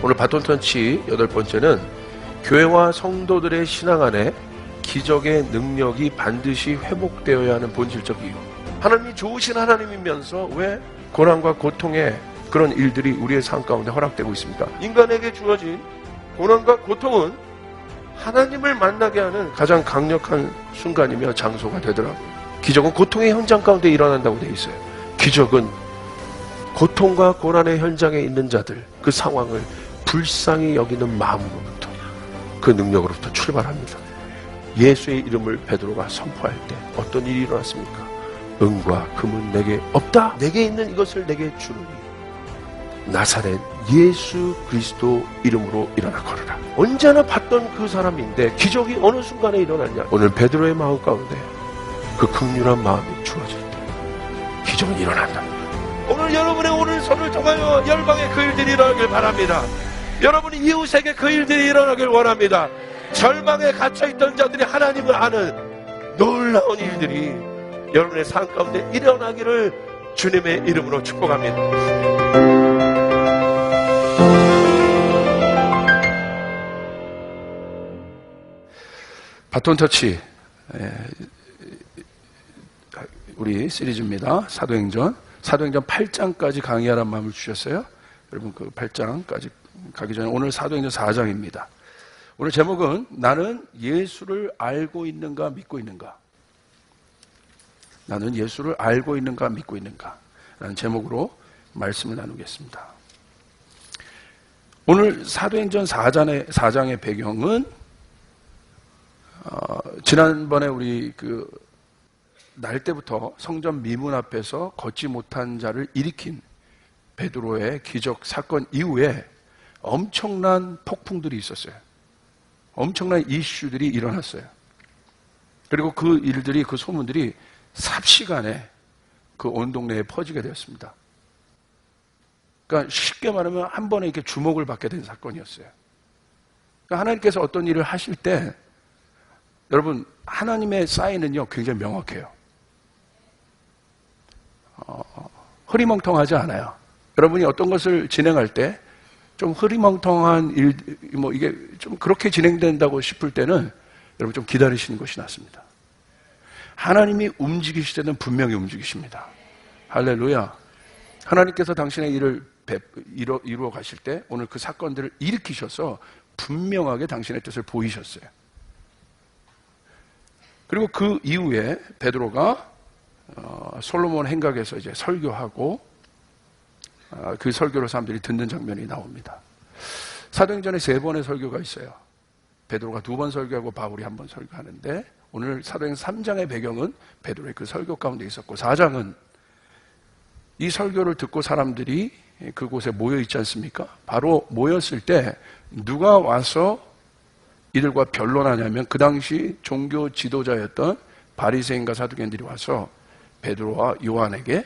오늘 바톤 터치 8번째는 교회와 성도들의 신앙 안에 기적의 능력이 반드시 회복되어야 하는 본질적 이유. 하나님이 좋으신 하나님이면서 왜 고난과 고통의 그런 일들이 우리의 삶 가운데 허락되고 있습니까? 인간에게 주어진 고난과 고통은 하나님을 만나게 하는 가장 강력한 순간이며 장소가 되더라고요. 기적은 고통의 현장 가운데 일어난다고 되어 있어요. 기적은 고통과 고난의 현장에 있는 자들, 그 상황을 불쌍히 여기는 마음으로부터, 그 능력으로부터 출발합니다. 예수의 이름을 베드로가 선포할 때 어떤 일이 일어났습니까? 은과 금은 내게 없다. 내게 있는 이것을 내게 주노니 나사렛 예수 그리스도 이름으로 일어나 걸으라. 언제나 봤던 그 사람인데 기적이 어느 순간에 일어났냐? 오늘 베드로의 마음 가운데 그 긍휼한 마음이 주어질 때 기적은 일어난다. 오늘 여러분의 오늘 손을 통하여 열방의 그 일들이 일어나길 바랍니다. 여러분이 이웃에게 그 일들이 일어나길 원합니다. 절망에 갇혀있던 자들이 하나님을 아는 놀라운 일들이 여러분의 삶 가운데 일어나기를 주님의 이름으로 축복합니다. 바톤 터치 우리 시리즈입니다. 사도행전 8장까지 강의하라는 마음을 주셨어요. 여러분 그 8장까지 가기 전에 오늘 사도행전 4장입니다. 오늘 제목은 나는 예수를 알고 있는가 믿고 있는가. 나는 예수를 알고 있는가 믿고 있는가 라는 제목으로 말씀을 나누겠습니다. 오늘 사도행전 4장의 배경은 지난번에 우리 날 때부터 성전 미문 앞에서 걷지 못한 자를 일으킨 베드로의 기적 사건 이후에 엄청난 폭풍들이 있었어요. 엄청난 이슈들이 일어났어요. 그리고 그 일들이, 그 소문들이 삽시간에 그 온 동네에 퍼지게 되었습니다. 그러니까 쉽게 말하면 한 번에 이렇게 주목을 받게 된 사건이었어요. 그러니까 하나님께서 어떤 일을 하실 때 여러분 하나님의 사인은요 굉장히 명확해요. 흐리멍텅하지 않아요. 여러분이 어떤 것을 진행할 때 좀 흐리멍텅한 일, 이게 좀 그렇게 진행된다고 싶을 때는 여러분 좀 기다리시는 것이 낫습니다. 하나님이 움직이실 때는 분명히 움직이십니다. 할렐루야. 하나님께서 당신의 일을 이루어 가실 때 오늘 그 사건들을 일으키셔서 분명하게 당신의 뜻을 보이셨어요. 그리고 그 이후에 베드로가 솔로몬 행각에서 이제 설교하고 그 설교를 사람들이 듣는 장면이 나옵니다. 사도행전에 3번의 설교가 있어요. 베드로가 2번 설교하고 바울이 1번 설교하는데 오늘 사도행전 3장의 배경은 베드로의 그 설교 가운데 있었고 4장은 이 설교를 듣고 사람들이 그곳에 모여 있지 않습니까? 바로 모였을 때 누가 와서 이들과 변론하냐면 그 당시 종교 지도자였던 바리새인과 사두개인들이 와서 베드로와 요한에게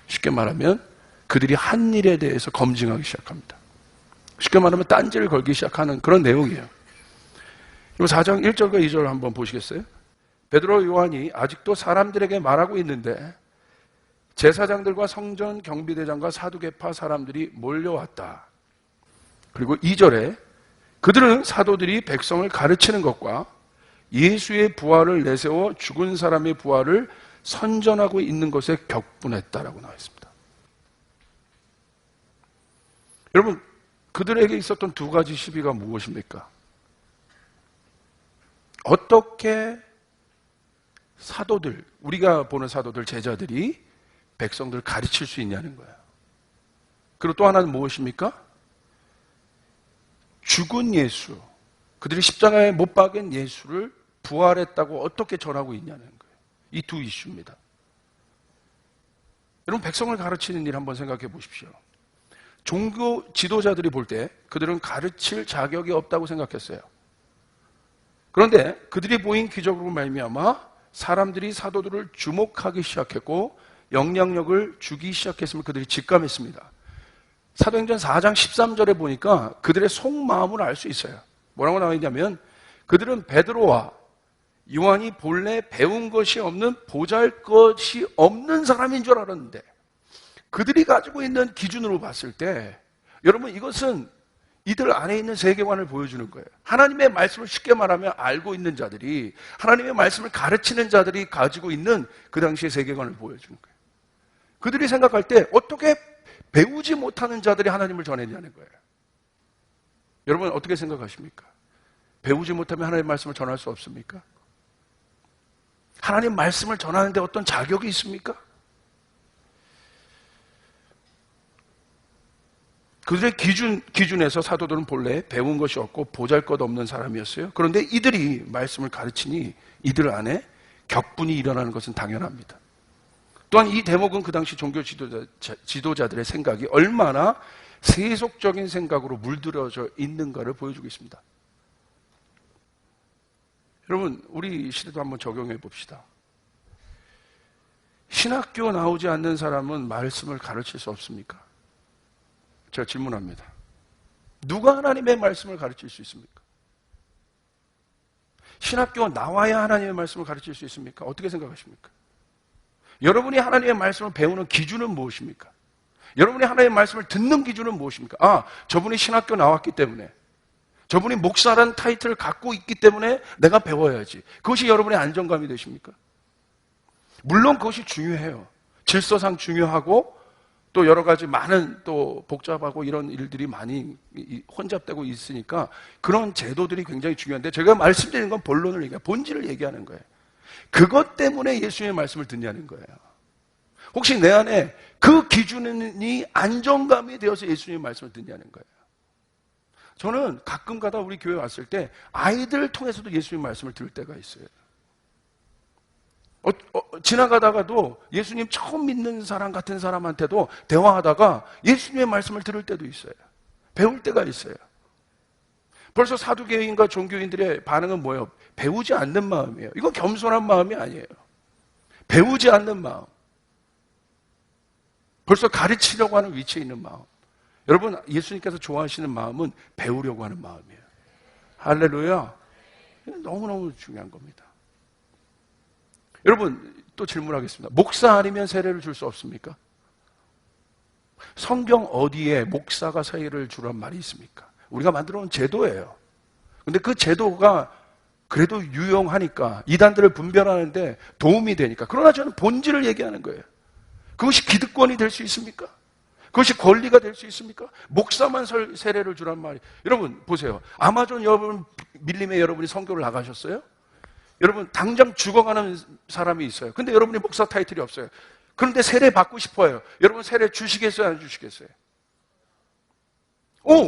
쉽게 말하면 그들이 한 일에 대해서 검증하기 시작합니다. 쉽게 말하면 딴지를 걸기 시작하는 그런 내용이에요. 이 4장 1절과 2절 한번 보시겠어요? 베드로와 요한이 아직도 사람들에게 말하고 있는데 제사장들과 성전 경비대장과 사두개파 사람들이 몰려왔다. 그리고 2절에 그들은 사도들이 백성을 가르치는 것과 예수의 부활을 내세워 죽은 사람의 부활을 선전하고 있는 것에 격분했다라고 나와 있습니다. 여러분, 그들에게 있었던 2가지 시비가 무엇입니까? 어떻게 사도들, 우리가 보는 사도들, 제자들이 백성들을 가르칠 수 있냐는 거예요. 그리고 또 하나는 무엇입니까? 죽은 예수, 그들이 십자가에 못 박은 예수를 부활했다고 어떻게 전하고 있냐는 거예요. 이 2 이슈입니다. 여러분, 백성을 가르치는 일 한번 생각해 보십시오. 종교 지도자들이 볼 때 그들은 가르칠 자격이 없다고 생각했어요. 그런데 그들이 보인 기적으로 말미암아 사람들이 사도들을 주목하기 시작했고 영향력을 주기 시작했음을 그들이 직감했습니다. 사도행전 4장 13절에 보니까 그들의 속마음을 알 수 있어요. 뭐라고 나와 있냐면 그들은 베드로와 요한이 본래 배운 것이 없는 보잘것이 없는 사람인 줄 알았는데 그들이 가지고 있는 기준으로 봤을 때 여러분 이것은 이들 안에 있는 세계관을 보여주는 거예요. 하나님의 말씀을 쉽게 말하면 알고 있는 자들이, 하나님의 말씀을 가르치는 자들이 가지고 있는 그 당시의 세계관을 보여주는 거예요. 그들이 생각할 때 어떻게 배우지 못하는 자들이 하나님을 전했냐는 거예요. 여러분 어떻게 생각하십니까? 배우지 못하면 하나님의 말씀을 전할 수 없습니까? 하나님 말씀을 전하는데 어떤 자격이 있습니까? 그들의 기준에서 사도들은 본래 배운 것이 없고 보잘것없는 사람이었어요. 그런데 이들이 말씀을 가르치니 이들 안에 격분이 일어나는 것은 당연합니다. 또한 이 대목은 그 당시 종교 지도자들의 생각이 얼마나 세속적인 생각으로 물들어져 있는가를 보여주고 있습니다. 여러분, 우리 시대도 한번 적용해 봅시다. 신학교 나오지 않는 사람은 말씀을 가르칠 수 없습니까? 제가 질문합니다. 누가 하나님의 말씀을 가르칠 수 있습니까? 신학교 나와야 하나님의 말씀을 가르칠 수 있습니까? 어떻게 생각하십니까? 여러분이 하나님의 말씀을 배우는 기준은 무엇입니까? 여러분이 하나님의 말씀을 듣는 기준은 무엇입니까? 아, 저분이 신학교 나왔기 때문에, 저분이 목사라는 타이틀을 갖고 있기 때문에 내가 배워야지. 그것이 여러분의 안정감이 되십니까? 물론 그것이 중요해요. 질서상 중요하고 또 여러 가지 많은 또 복잡하고 이런 일들이 많이 혼잡되고 있으니까 그런 제도들이 굉장히 중요한데, 제가 말씀드리는 건 본론을 얘기해요. 본질을 얘기하는 거예요. 그것 때문에 예수님의 말씀을 듣냐는 거예요. 혹시 내 안에 그 기준이 안정감이 되어서 예수님의 말씀을 듣냐는 거예요. 저는 가끔 가다 우리 교회 왔을 때 아이들을 통해서도 예수님의 말씀을 들을 때가 있어요. 지나가다가도 예수님 처음 믿는 사람 같은 사람한테도 대화하다가 예수님의 말씀을 들을 때도 있어요. 배울 때가 있어요. 벌써 사두개인과 종교인들의 반응은 뭐예요? 배우지 않는 마음이에요. 이건 겸손한 마음이 아니에요. 배우지 않는 마음. 벌써 가르치려고 하는 위치에 있는 마음. 여러분, 예수님께서 좋아하시는 마음은 배우려고 하는 마음이에요. 할렐루야. 너무너무 중요한 겁니다. 여러분, 또 질문하겠습니다. 목사 아니면 세례를 줄 수 없습니까? 성경 어디에 목사가 세례를 주란 말이 있습니까? 우리가 만들어 놓은 제도예요. 근데 그 제도가 그래도 유용하니까, 이단들을 분별하는데 도움이 되니까. 그러나 저는 본질을 얘기하는 거예요. 그것이 기득권이 될 수 있습니까? 그것이 권리가 될 수 있습니까? 목사만 세례를 주란 말이. 여러분 보세요. 아마존 여러분 밀림에 여러분이 선교를 나가셨어요? 여러분 당장 죽어가는 사람이 있어요. 근데 여러분이 목사 타이틀이 없어요. 그런데 세례 받고 싶어요. 여러분 세례 주시겠어요? 안 주시겠어요?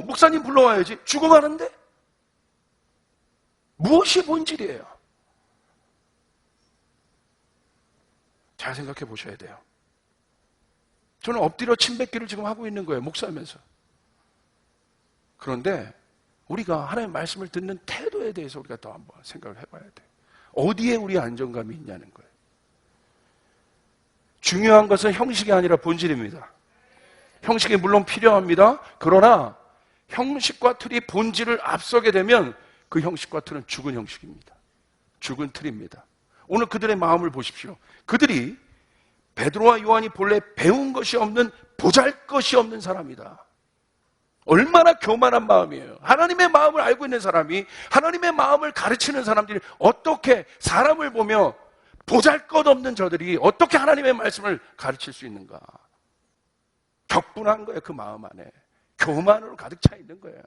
목사님 불러와야지. 죽어가는데? 무엇이 본질이에요? 잘 생각해 보셔야 돼요. 저는 엎드려 침뱉기를 지금 하고 있는 거예요. 목사면서. 그런데 우리가 하나님의 말씀을 듣는 태도에 대해서 우리가 더 한번 생각을 해봐야 돼요. 어디에 우리 안정감이 있냐는 거예요. 중요한 것은 형식이 아니라 본질입니다. 형식이 물론 필요합니다. 그러나 형식과 틀이 본질을 앞서게 되면 그 형식과 틀은 죽은 형식입니다. 죽은 틀입니다. 오늘 그들의 마음을 보십시오. 그들이 베드로와 요한이 본래 배운 것이 없는 보잘것이 없는 사람이다. 얼마나 교만한 마음이에요. 하나님의 마음을 알고 있는 사람이, 하나님의 마음을 가르치는 사람들이 어떻게 사람을 보며 보잘것없는 저들이 어떻게 하나님의 말씀을 가르칠 수 있는가. 격분한 거예요. 그 마음 안에 교만으로 가득 차 있는 거예요.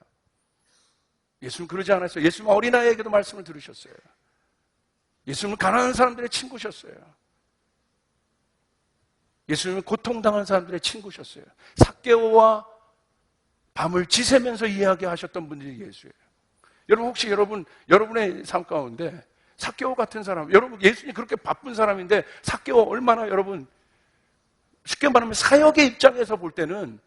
예수는 그러지 않았어요. 예수는 어린아이에게도 말씀을 들으셨어요. 예수는 가난한 사람들의 친구셨어요. 예수님은 고통당한 사람들의 친구셨어요. 삭개오와 밤을 지새면서 이야기하셨던 분들이 예수예요. 여러분 혹시 여러분의 삶 가운데 삭개오 같은 사람, 여러분 예수님이 그렇게 바쁜 사람인데 삭개오 얼마나 여러분 쉽게 말하면 사역의 입장에서 볼 때는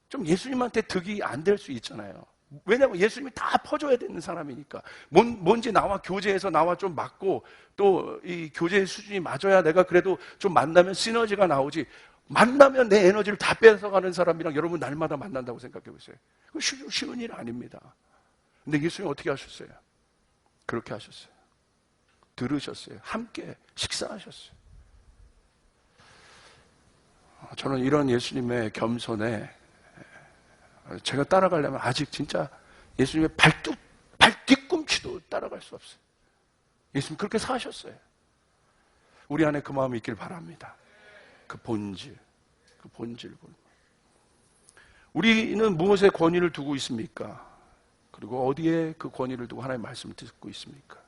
좀 예수님한테 득이 안 될 수 있잖아요. 왜냐하면 예수님이 다 퍼줘야 되는 사람이니까. 뭔지 나와 교제에서 나와 좀 맞고 또 이 교제의 수준이 맞아야 내가 그래도 좀 만나면 시너지가 나오지. 만나면 내 에너지를 다 뺏어가는 사람이랑 여러분 날마다 만난다고 생각해 보세요. 그거 쉬운 일 아닙니다. 근데 예수님이 어떻게 하셨어요? 그렇게 하셨어요. 들으셨어요. 함께 식사하셨어요. 저는 이런 예수님의 겸손에 제가 따라가려면 아직 진짜 예수님의 발뒤꿈치도 따라갈 수 없어요. 예수님 그렇게 사셨어요. 우리 안에 그 마음이 있길 바랍니다. 그 본질 보는. 우리는 무엇에 권위를 두고 있습니까? 그리고 어디에 그 권위를 두고 하나님의 말씀을 듣고 있습니까?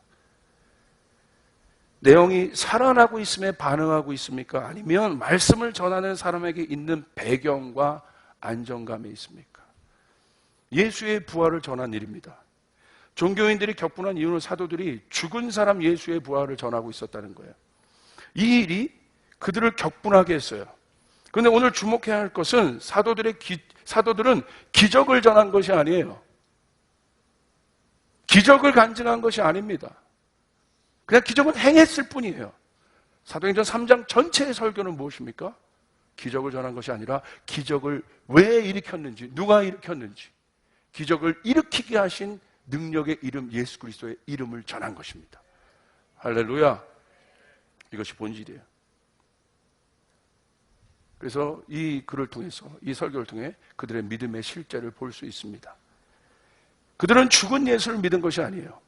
내용이 살아나고 있음에 반응하고 있습니까? 아니면 말씀을 전하는 사람에게 있는 배경과 안정감에 있습니까? 예수의 부활을 전한 일입니다. 종교인들이 격분한 이유는 사도들이 죽은 사람 예수의 부활을 전하고 있었다는 거예요. 이 일이 그들을 격분하게 했어요. 그런데 오늘 주목해야 할 것은 사도들은 기적을 전한 것이 아니에요. 기적을 간증한 것이 아닙니다. 그냥 기적은 행했을 뿐이에요. 사도행전 3장 전체의 설교는 무엇입니까? 기적을 전한 것이 아니라 기적을 왜 일으켰는지, 누가 일으켰는지, 기적을 일으키게 하신 능력의 이름 예수 그리스도의 이름을 전한 것입니다. 할렐루야. 이것이 본질이에요. 그래서 이 글을 통해서, 이 설교를 통해 그들의 믿음의 실제를 볼 수 있습니다. 그들은 죽은 예수를 믿은 것이 아니에요.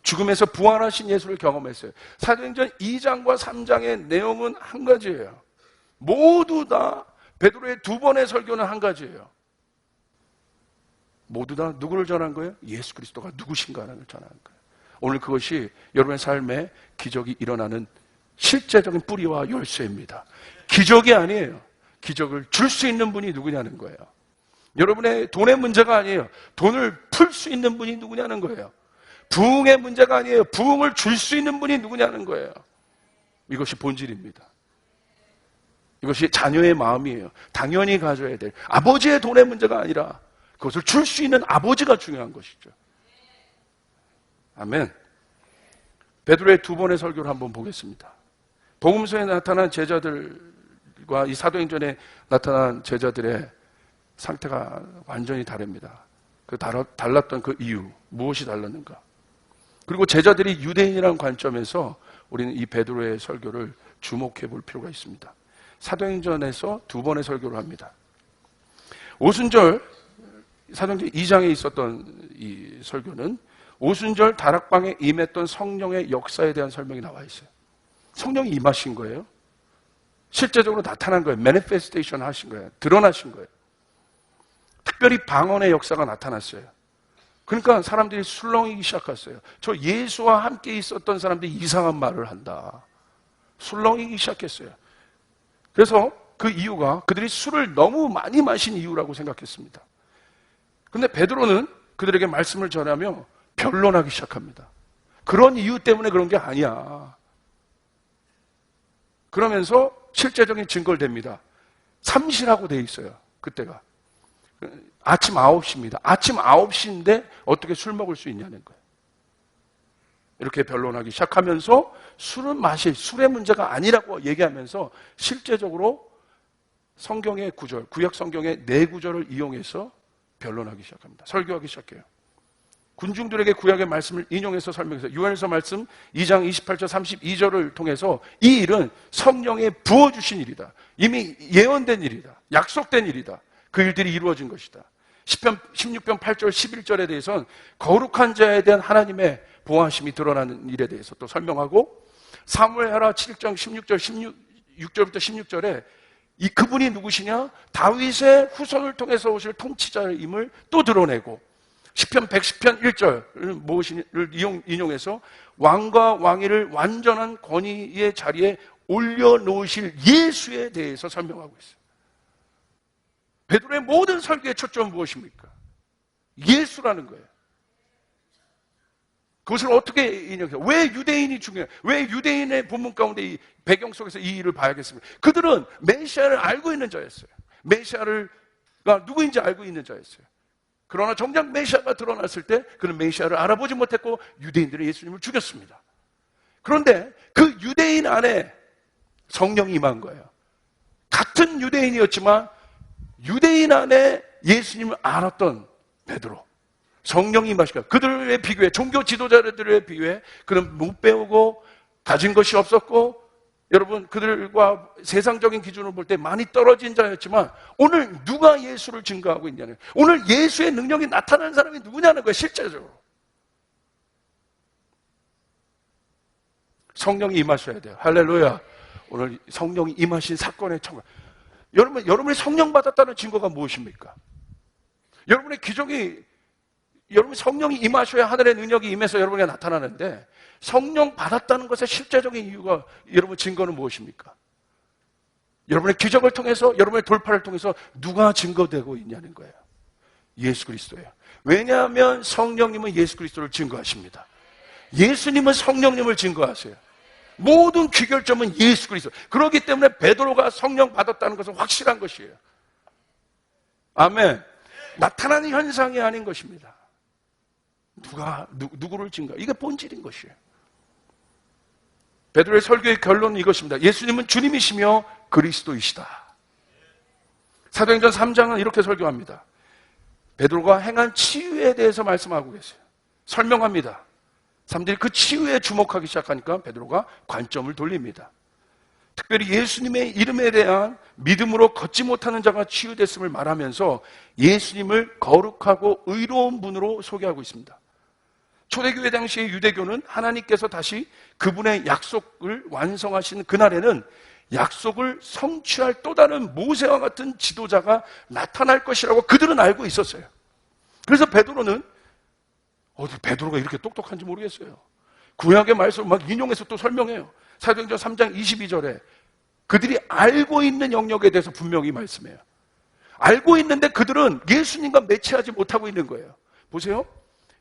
죽음에서 부활하신 예수를 경험했어요. 사도행전 2장과 3장의 내용은 한 가지예요. 모두 다 베드로의 두 번의 설교는 한 가지예요. 모두 다 누구를 전한 거예요? 예수 그리스도가 누구신가를 전한 거예요. 오늘 그것이 여러분의 삶에 기적이 일어나는 실제적인 뿌리와 열쇠입니다. 기적이 아니에요. 기적을 줄 수 있는 분이 누구냐는 거예요. 여러분의 돈의 문제가 아니에요. 돈을 풀 수 있는 분이 누구냐는 거예요. 부흥의 문제가 아니에요. 부흥을 줄 수 있는 분이 누구냐는 거예요. 이것이 본질입니다. 이것이 자녀의 마음이에요. 당연히 가져야 될 아버지의 돈의 문제가 아니라 그것을 줄 수 있는 아버지가 중요한 것이죠. 아멘. 베드로의 두 번의 설교를 한번 보겠습니다. 복음서에 나타난 제자들과 이 사도행전에 나타난 제자들의 상태가 완전히 다릅니다. 그 달랐던 그 이유, 무엇이 달랐는가? 그리고 제자들이 유대인이라는 관점에서 우리는 이 베드로의 설교를 주목해 볼 필요가 있습니다. 사도행전에서 두 번의 설교를 합니다. 오순절, 사도행전 2장에 있었던 이 설교는 오순절 다락방에 임했던 성령의 역사에 대한 설명이 나와 있어요. 성령이 임하신 거예요. 실제적으로 나타난 거예요. 매니페스테이션 하신 거예요. 드러나신 거예요. 특별히 방언의 역사가 나타났어요. 그러니까 사람들이 술렁이기 시작했어요. 저 예수와 함께 있었던 사람들이 이상한 말을 한다. 술렁이기 시작했어요. 그래서 그 이유가 그들이 술을 너무 많이 마신 이유라고 생각했습니다. 그런데 베드로는 그들에게 말씀을 전하며 변론하기 시작합니다. 그런 이유 때문에 그런 게 아니야. 그러면서 실제적인 증거를 댑니다. 3시라고 돼 있어요. 그때가. 아침 9시입니다. 아침 9시인데 어떻게 술 먹을 수 있냐는 거예요. 이렇게 변론하기 시작하면서 술의 문제가 아니라고 얘기하면서 실제적으로 성경의 구절, 구약 성경의 네 구절을 이용해서 변론하기 시작합니다. 설교하기 시작해요. 군중들에게 구약의 말씀을 인용해서 설명해서 요한일서 말씀 2장 28절 32절을 통해서 이 일은 성령에 부어주신 일이다. 이미 예언된 일이다. 약속된 일이다. 그 일들이 이루어진 것이다. 시편 16편 8절 11절에 대해서는 거룩한 자에 대한 하나님의 보호하심이 드러나는 일에 대해서 또 설명하고 사무엘하 7장 16절 6절부터 16절에 그분이 누구시냐? 다윗의 후손을 통해서 오실 통치자임을 또 드러내고 시편 110편 1절을 무엇을 인용해서 왕과 왕위를 완전한 권위의 자리에 올려놓으실 예수에 대해서 설명하고 있어요. 베드로의 모든 설교의 초점은 무엇입니까? 예수라는 거예요. 그것을 어떻게 인용해요? 왜 유대인이 중요해요? 왜 유대인의 본문 가운데 이 배경 속에서 이 일을 봐야겠습니까? 그들은 메시아를 알고 있는 자였어요. 메시아가 누구인지 알고 있는 자였어요. 그러나 정작 메시아가 드러났을 때 그는 메시아를 알아보지 못했고 유대인들은 예수님을 죽였습니다. 그런데 그 유대인 안에 성령이 임한 거예요. 같은 유대인이었지만 유대인 안에 예수님을 알았던 베드로, 성령이 임하시니까 그들에 비교해 종교 지도자들에 비교해 그는 못 배우고 가진 것이 없었고 여러분, 그들과 세상적인 기준으로 볼 때 많이 떨어진 자였지만 오늘 누가 예수를 증거하고 있냐는, 오늘 예수의 능력이 나타나는 사람이 누구냐는 거예요. 실제적으로 성령이 임하셔야 돼요. 할렐루야. 오늘 성령이 임하신 사건의 청각. 여러분이 성령 받았다는 증거가 무엇입니까? 여러분의 기적이, 여러분 성령이 임하셔야 하늘의 능력이 임해서 여러분에게 나타나는데, 성령 받았다는 것의 실제적인 이유가, 여러분 증거는 무엇입니까? 여러분의 기적을 통해서, 여러분의 돌파를 통해서 누가 증거되고 있냐는 거예요. 예수 그리스도예요. 왜냐하면 성령님은 예수 그리스도를 증거하십니다. 예수님은 성령님을 증거하세요. 모든 귀결점은 예수 그리스도. 그렇기 때문에 베드로가 성령 받았다는 것은 확실한 것이에요. 아멘. 나타나는 현상이 아닌 것입니다. 누구를 증거? 이게 본질인 것이에요. 베드로의 설교의 결론은 이것입니다. 예수님은 주님이시며 그리스도이시다. 사도행전 3장은 이렇게 설교합니다. 베드로가 행한 치유에 대해서 말씀하고 계세요. 설명합니다. 사람들이 그 치유에 주목하기 시작하니까 베드로가 관점을 돌립니다. 특별히 예수님의 이름에 대한 믿음으로 걷지 못하는 자가 치유됐음을 말하면서 예수님을 거룩하고 의로운 분으로 소개하고 있습니다. 초대교회 당시의 유대교는 하나님께서 다시 그분의 약속을 완성하신 그날에는 약속을 성취할 또 다른 모세와 같은 지도자가 나타날 것이라고 그들은 알고 있었어요. 그래서 베드로는, 베드로가 이렇게 똑똑한지 모르겠어요. 구약의 말씀을 막 인용해서 또 설명해요. 사도행전 3장 22절에 그들이 알고 있는 영역에 대해서 분명히 말씀해요. 알고 있는데 그들은 예수님과 매치하지 못하고 있는 거예요. 보세요.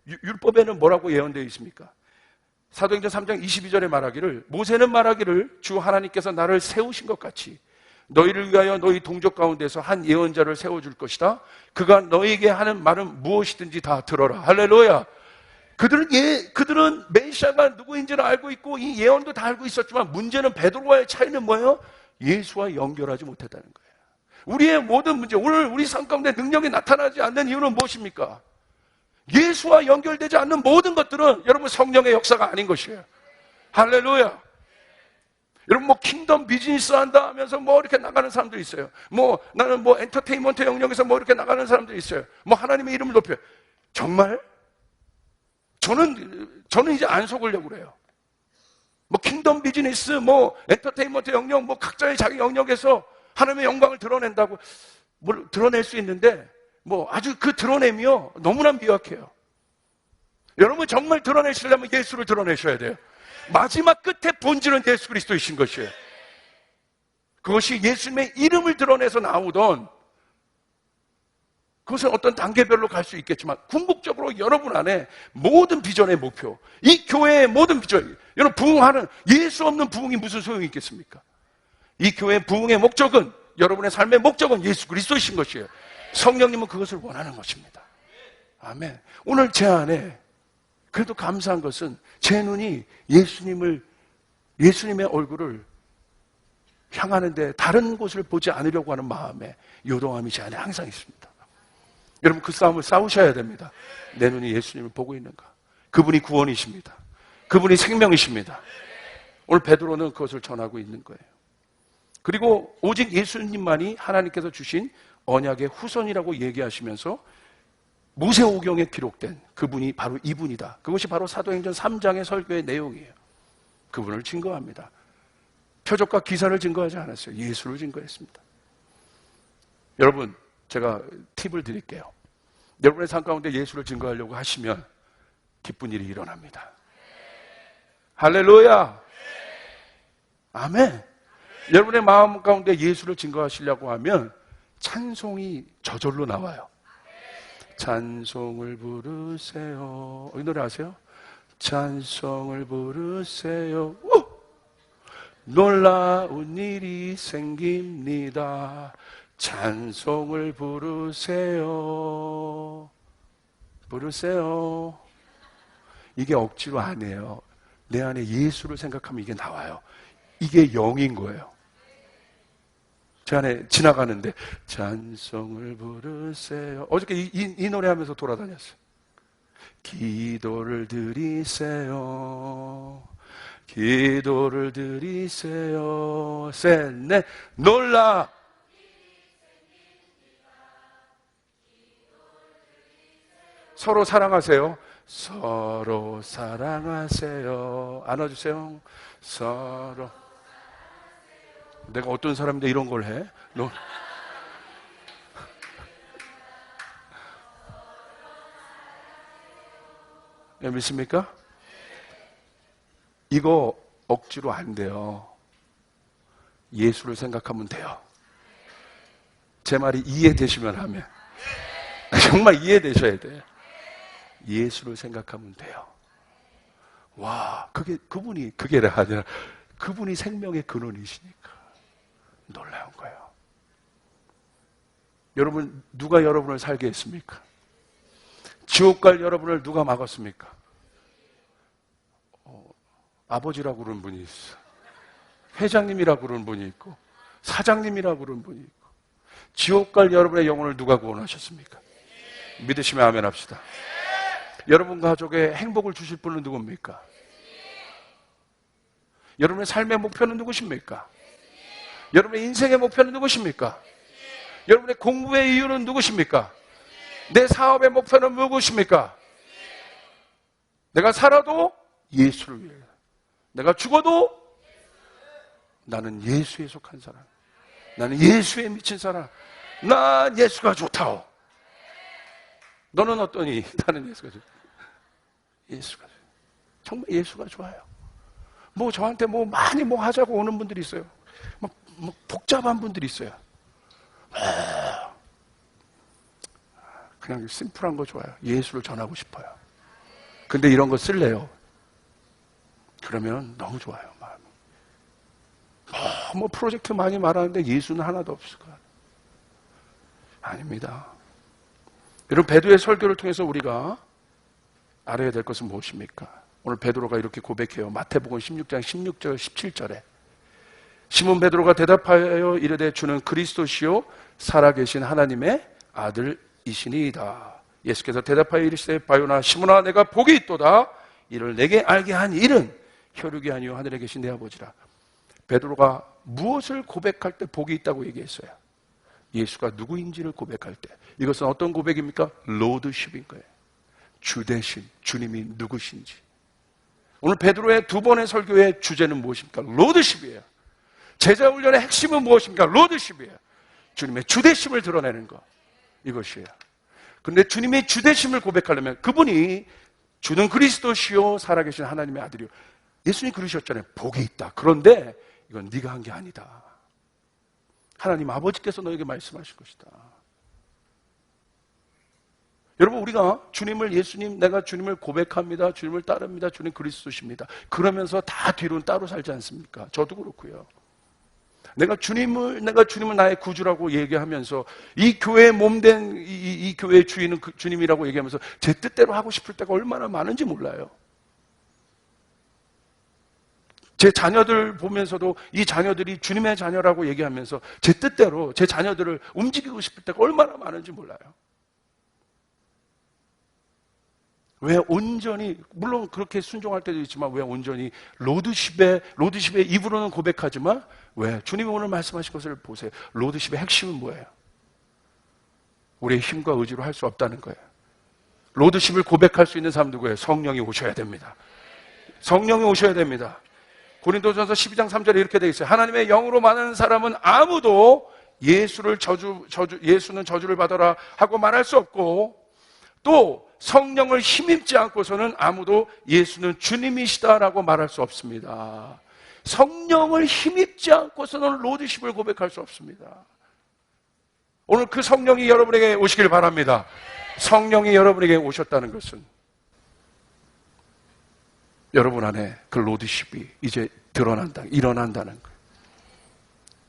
율법에는 뭐라고 예언되어 있습니까? 사도행전 3장 22절에 말하기를, 모세는 말하기를 주 하나님께서 나를 세우신 것 같이 너희를 위하여 너희 동족 가운데서 한 예언자를 세워줄 것이다. 그가 너희에게 하는 말은 무엇이든지 다 들어라. 할렐루야. 그들은 메시아가 누구인지를 알고 있고 이 예언도 다 알고 있었지만 문제는 베드로와의 차이는 뭐예요? 예수와 연결하지 못했다는 거예요. 우리의 모든 문제, 오늘 우리 삶 가운데 능력이 나타나지 않는 이유는 무엇입니까? 예수와 연결되지 않는 모든 것들은 여러분 성령의 역사가 아닌 것이에요. 할렐루야. 여러분 킹덤 비즈니스 한다 하면서 이렇게 나가는 사람들이 있어요. 나는 엔터테인먼트 영역에서 이렇게 나가는 사람들이 있어요. 하나님의 이름을 높여요. 정말? 저는 이제 안 속으려고 그래요. 킹덤 비즈니스, 엔터테인먼트 영역, 각자의 자기 영역에서 하나님의 영광을 드러낸다고, 드러낼 수 있는데, 아주 그 드러내며 너무나 미약해요. 여러분 정말 드러내시려면 예수를 드러내셔야 돼요. 마지막 끝에 본질은 예수 그리스도이신 것이에요. 그것이 예수님의 이름을 드러내서 나오던, 그것은 어떤 단계별로 갈 수 있겠지만 궁극적으로 여러분 안에 모든 비전의 목표, 이 교회의 모든 비전, 여러분 부흥하는, 예수 없는 부흥이 무슨 소용이 있겠습니까? 이 교회의 부흥의 목적은, 여러분의 삶의 목적은 예수 그리스도이신 것이에요. 성령님은 그것을 원하는 것입니다. 아멘. 오늘 제 안에 그래도 감사한 것은 제 눈이 예수님의 얼굴을 향하는데 다른 곳을 보지 않으려고 하는 마음에 요동함이 제 안에 항상 있습니다. 여러분 그 싸움을 싸우셔야 됩니다. 내 눈이 예수님을 보고 있는가? 그분이 구원이십니다. 그분이 생명이십니다. 오늘 베드로는 그것을 전하고 있는 거예요. 그리고 오직 예수님만이 하나님께서 주신 언약의 후손이라고 얘기하시면서 모세오경에 기록된 그분이 바로 이분이다. 그것이 바로 사도행전 3장의 설교의 내용이에요. 그분을 증거합니다. 표적과 기사를 증거하지 않았어요. 예수를 증거했습니다. 여러분, 제가 팁을 드릴게요. 여러분의 삶 가운데 예수를 증거하려고 하시면 기쁜 일이 일어납니다. 할렐루야. 아멘. 여러분의 마음 가운데 예수를 증거하시려고 하면 찬송이 저절로 나와요. 찬송을 부르세요. 이 노래 아세요? 찬송을 부르세요. 오! 놀라운 일이 생깁니다. 찬송을 부르세요. 부르세요. 이게 억지로 안 해요. 내 안에 예수를 생각하면 이게 나와요. 이게 영인 거예요. 제 안에 지나가는데 찬송을 부르세요. 어저께 이 노래 하면서 돌아다녔어요. 기도를 드리세요. 기도를 드리세요. 셋, 넷. 놀라. 서로 사랑하세요. 서로 사랑하세요. 안아주세요. 서로. 내가 어떤 사람인데 이런 걸 해? 너. 네, 믿습니까? 이거 억지로 안 돼요. 예수를 생각하면 돼요. 제 말이 이해되시면 하면. 정말 이해되셔야 돼요. 예수를 생각하면 돼요. 와, 그게 아니라 그분이 생명의 근원이시니까 놀라운 거예요. 여러분, 누가 여러분을 살게 했습니까? 지옥 갈 여러분을 누가 막았습니까? 아버지라고 그러는 분이 있어. 회장님이라고 그러는 분이 있고, 사장님이라고 그러는 분이 있고. 지옥 갈 여러분의 영혼을 누가 구원하셨습니까? 믿으시면 아멘 합시다. 여러분 가족에 행복을 주실 분은 누굽니까? 여러분의 삶의 목표는 누구십니까? 여러분의 인생의 목표는 누구십니까? 여러분의 공부의 이유는 누구십니까? 내 사업의 목표는 누구십니까? 내가 살아도 예수를 위해, 내가 죽어도 나는 예수에 속한 사람, 나는 예수에 미친 사람, 난 예수가 좋다오. 너는 어떠니? 나는 예수가 좋다. 예수가 좋아요. 정말 예수가 좋아요. 저한테 많이 하자고 오는 분들이 있어요. 복잡한 분들이 있어요. 그냥 심플한 거 좋아요. 예수를 전하고 싶어요. 근데 이런 거 쓸래요. 그러면 너무 좋아요, 마음이. 프로젝트 많이 말하는데 예수는 하나도 없을 거야. 아닙니다. 여러분, 베드로의 설교를 통해서 우리가 알아야 될 것은 무엇입니까? 오늘 베드로가 이렇게 고백해요. 마태복음 16장 16절 17절에 시몬 베드로가 대답하여 이르되 주는 그리스도시요 살아계신 하나님의 아들이시니이다. 예수께서 대답하여 이르시되 바요나 시몬아 내가 복이 있도다. 이를 내게 알게 한 일은 혈육이 아니요 하늘에 계신 내 아버지라. 베드로가 무엇을 고백할 때 복이 있다고 얘기했어요? 예수가 누구인지를 고백할 때. 이것은 어떤 고백입니까? 로드십인 거예요. 주 대신 주님이 누구신지. 오늘 베드로의 두 번의 설교의 주제는 무엇입니까? 로드십이에요. 제자 훈련의 핵심은 무엇입니까? 로드십이에요. 주님의 주대심을 드러내는 것. 이것이에요. 그런데 주님의 주대심을 고백하려면 그분이 주는 그리스도시요 살아계신 하나님의 아들이요. 예수님이 그러셨잖아요. 복이 있다. 그런데 이건 네가 한 게 아니다. 하나님 아버지께서 너에게 말씀하신 것이다. 여러분, 우리가 주님을, 예수님, 내가 주님을 고백합니다. 주님을 따릅니다. 주님 그리스도십니다. 그러면서 다 뒤로는 따로 살지 않습니까? 저도 그렇고요. 내가 주님을 나의 구주라고 얘기하면서 이 교회의 몸된 이 교회의 주인은 주님이라고 얘기하면서 제 뜻대로 하고 싶을 때가 얼마나 많은지 몰라요. 제 자녀들 보면서도 이 자녀들이 주님의 자녀라고 얘기하면서 제 뜻대로 제 자녀들을 움직이고 싶을 때가 얼마나 많은지 몰라요. 왜 온전히, 물론 그렇게 순종할 때도 있지만 왜 온전히 로드십의 입으로는 고백하지만 왜? 주님이 오늘 말씀하신 것을 보세요. 로드십의 핵심은 뭐예요? 우리의 힘과 의지로 할 수 없다는 거예요. 로드십을 고백할 수 있는 사람 누구예요? 성령이 오셔야 됩니다. 성령이 오셔야 됩니다. 고린도전서 12장 3절에 이렇게 되어 있어요. 하나님의 영으로 만나는 사람은 아무도 예수는 저주를 받아라 하고 말할 수 없고, 또 성령을 힘입지 않고서는 아무도 예수는 주님이시다라고 말할 수 없습니다. 성령을 힘입지 않고서는 로드십을 고백할 수 없습니다. 오늘 그 성령이 여러분에게 오시길 바랍니다. 성령이 여러분에게 오셨다는 것은 여러분 안에 그 로드십이 이제 일어난다는 거예요.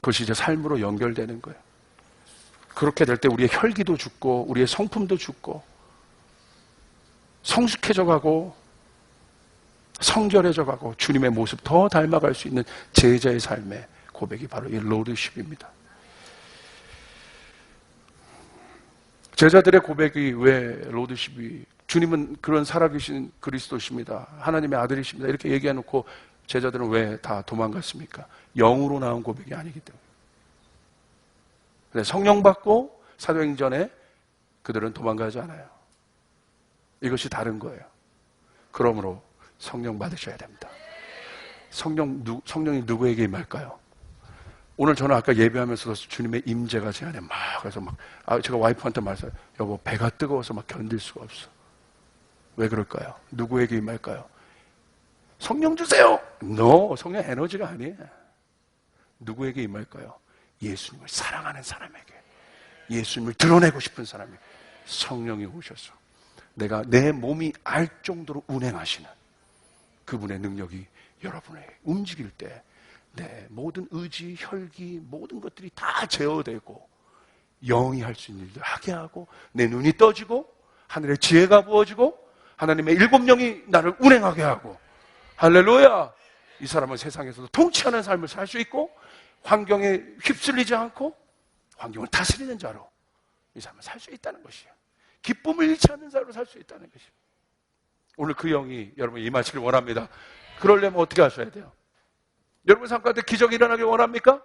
그것이 이제 삶으로 연결되는 거예요. 그렇게 될 때 우리의 혈기도 죽고 우리의 성품도 죽고 성숙해져 가고 성결해져 가고 주님의 모습 더 닮아갈 수 있는 제자의 삶의 고백이 바로 이 로드십입니다. 제자들의 고백이 왜 로드십이, 주님은 그런 살아계신 그리스도십니다. 하나님의 아들이십니다. 이렇게 얘기해놓고 제자들은 왜 다 도망갔습니까? 영으로 나온 고백이 아니기 때문에. 근데 성령 받고 사도행전에 그들은 도망가지 않아요. 이것이 다른 거예요. 그러므로 성령 받으셔야 됩니다. 성령이 누구에게 임할까요? 오늘 저는 아까 예배하면서도 주님의 임재가 제 안에 막, 그래서 막, 제가 와이프한테 말했어요. 여보, 배가 뜨거워서 막 견딜 수가 없어. 왜 그럴까요? 누구에게 임할까요? 성령 주세요! No, 성령 에너지가 아니에요. 누구에게 임할까요? 예수님을 사랑하는 사람에게, 예수님을 드러내고 싶은 사람에게 성령이 오셔서 내가 내 몸이 알 정도로 운행하시는 그분의 능력이 여러분에게 움직일 때 내 모든 의지, 혈기, 모든 것들이 다 제어되고 영이 할 수 있는 일들 하게 하고 내 눈이 떠지고 하늘의 지혜가 부어지고 하나님의 일곱 영이 나를 운행하게 하고 할렐루야! 이 사람은 세상에서도 통치하는 삶을 살 수 있고 환경에 휩쓸리지 않고 환경을 다스리는 자로 이 사람은 살 수 있다는 것이에요. 기쁨을 잃지 않는 자로 살 수 있다는 것이에요. 오늘 그 영이 여러분 임하시길 원합니다. 그러려면 어떻게 하셔야 돼요? 여러분 삶 가운데 기적이 일어나길 원합니까?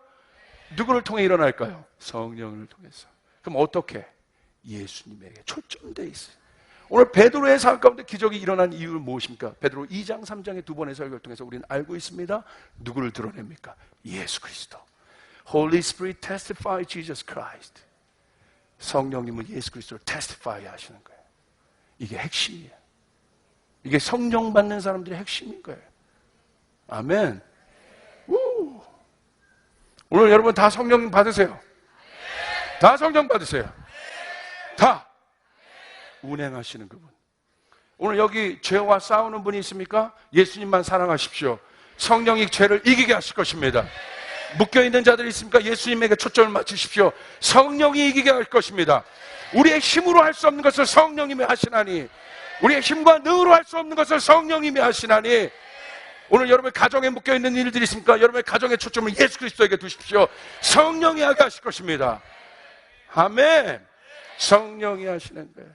누구를 통해 일어날까요? 성령을 통해서. 그럼 어떻게? 예수님에게 초점되어 있어요. 오늘 베드로의 삶 가운데 기적이 일어난 이유는 무엇입니까? 베드로 2장, 3장의 두 번의 설교를 통해서 우리는 알고 있습니다. 누구를 드러냅니까? 예수 그리스도. Holy Spirit testify Jesus Christ. 성령님은 예수 그리스도를 testify 하시는 거예요. 이게 핵심이에요. 이게 성령 받는 사람들의 핵심인 거예요. 아멘. 우. 오늘 여러분 다 성령 받으세요. 다 성령 받으세요. 다 운행하시는 그분. 오늘 여기 죄와 싸우는 분이 있습니까? 예수님만 사랑하십시오. 성령이 죄를 이기게 하실 것입니다. 묶여있는 자들이 있습니까? 예수님에게 초점을 맞추십시오. 성령이 이기게 할 것입니다. 우리의 힘으로 할 수 없는 것을 성령님이 하시나니, 우리의 힘과 능으로 할 수 없는 것을 성령님이 하시나니, 오늘 여러분의 가정에 묶여있는 일들이 있습니까? 여러분의 가정의 초점을 예수 그리스도에게 두십시오. 성령이 하게 하실 것입니다. 아멘. 성령이 하시는 거예요.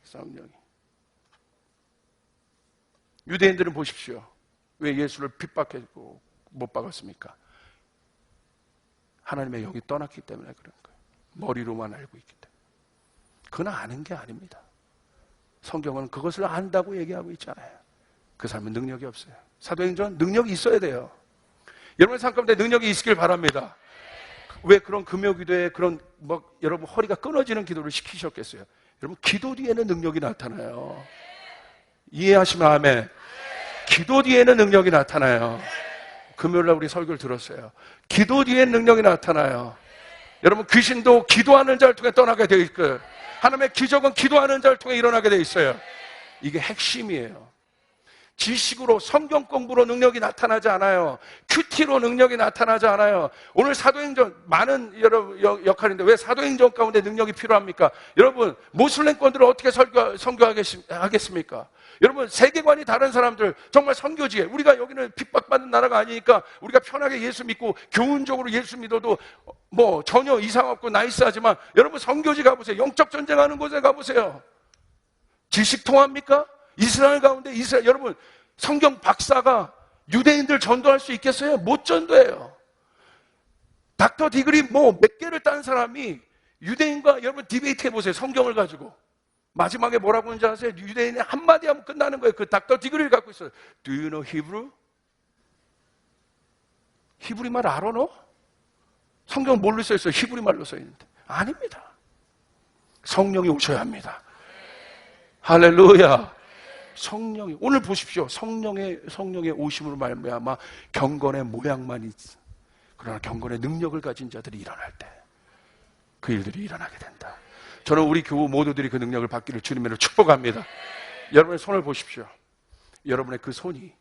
성령이. 유대인들은 보십시오. 왜 예수를 핍박했고 못 박았습니까? 하나님의 영이 떠났기 때문에 그런 거예요. 머리로만 알고 있기 때문에. 그건 아는 게 아닙니다. 성경은 그것을 안다고 얘기하고 있잖아요. 그 삶은 능력이 없어요. 사도행전 능력이 있어야 돼요. 여러분의 삶 가운데 능력이 있기를 바랍니다. 왜 그런 금요기도에 그런 여러분 허리가 끊어지는 기도를 시키셨겠어요? 여러분 기도 뒤에는 능력이 나타나요. 이해하시면 아멘. 기도 뒤에는 능력이 나타나요. 금요일날 우리 설교를 들었어요. 기도 뒤에 능력이 나타나요. 여러분 귀신도 기도하는 자를 통해 떠나게 되어 있고요. 하나님의 기적은 기도하는 자를 통해 일어나게 되어 있어요. 이게 핵심이에요. 지식으로 성경 공부로 능력이 나타나지 않아요. 큐티로 능력이 나타나지 않아요. 오늘 사도행전 많은 여러분 역할인데 왜 사도행전 가운데 능력이 필요합니까? 여러분 모슬렘권들을 어떻게 선교하겠습니까? 여러분 세계관이 다른 사람들 정말 선교지에 우리가 여기는 핍박받는 나라가 아니니까 우리가 편하게 예수 믿고 교훈적으로 예수 믿어도 뭐 전혀 이상 없고 나이스하지만 여러분 선교지 가보세요. 영적 전쟁하는 곳에 가보세요. 지식 통합니까? 이스라엘 가운데 여러분 성경 박사가 유대인들 전도할 수 있겠어요? 못 전도해요. 닥터 디그리 몇 개를 딴 사람이 유대인과 여러분 디베이트 해보세요. 성경을 가지고 마지막에 뭐라고 하는지 아세요? 유대인이 한마디 하면 끝나는 거예요. 그 닥터 디그리를 갖고 있어요. Do you know Hebrew? 히브리 말 알아 너? 성경 뭘로 써 있어요? 히브리 말로 써 있는데 아닙니다. 성령이 오셔야 합니다. 할렐루야. 성령이 오늘 보십시오. 성령의 오심으로 말미암아 경건의 모양만 있어. 그러나 경건의 능력을 가진 자들이 일어날 때 그 일들이 일어나게 된다. 저는 우리 교우 모두들이 그 능력을 받기를 주님으로 축복합니다. 여러분의 손을 보십시오. 여러분의 그 손이